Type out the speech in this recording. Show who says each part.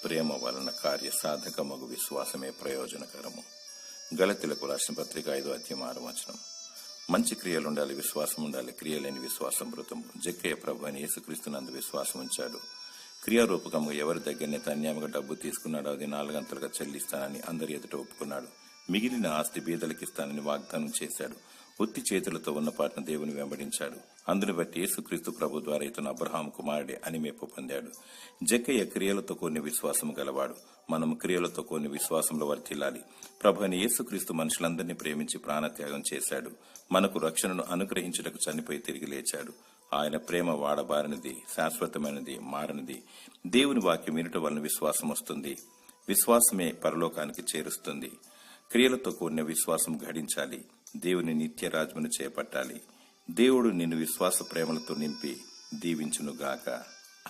Speaker 1: ప్రేమ వలన కార్య సాధకమగు విశ్వాసమే ప్రయోజనకరము. గలతీయులకు రాసిన పత్రిక 5:6. మంచి క్రియలుండాలి, విశ్వాసం ఉండాలి. క్రియలేని విశ్వాసం మృతము. జక్కయ్య ప్రభు అని యేసుక్రీస్తునందు విశ్వాసం ఉంచాడు. క్రియారూపకంగా ఎవరి దగ్గరనైతే అన్యాయంగా డబ్బు తీసుకున్నాడో అది 4 గంటలుగా చెల్లిస్తానని అందరి ఎదుట ఒప్పుకున్నాడు. మిగిలిన ఆస్తి బీదలకిస్తానని వాగ్దానం చేశాడు. ఒత్తి చేతులతో ఉన్న పాటన దేవుని వెంబడించాడు. అందుని బట్టి యేసుక్రీస్తు ప్రభు ద్వారా ఇతను అబ్రహాం కుమారుడే అని మెప్పు పొందాడు. జక్కయ్య క్రియలతో కొన్ని విశ్వాసం గలవాడు. మనము క్రియలతో కొన్ని విశ్వాసంలో వర్తిల్లాలి. ప్రభు అని యేసుక్రీస్తు మనుషులందరినీ ప్రేమించి ప్రాణత్యాగం చేశాడు. మనకు రక్షణను అనుగ్రహించుటకు చనిపోయి తిరిగి లేచాడు. ఆయన ప్రేమ వాడబారినది, శాశ్వతమైనది, మారనిది. దేవుని వాక్యం వినుట వలన విశ్వాసం వస్తుంది. విశ్వాసమే పరలోకానికి చేరుస్తుంది. క్రియలతో కూడిన విశ్వాసం ఘటించాలి. దేవుని నిత్య రాజ్యమును చేపట్టాలి. దేవుడు నిన్ను విశ్వాస ప్రేమలతో నింపి దీవించునుగాక.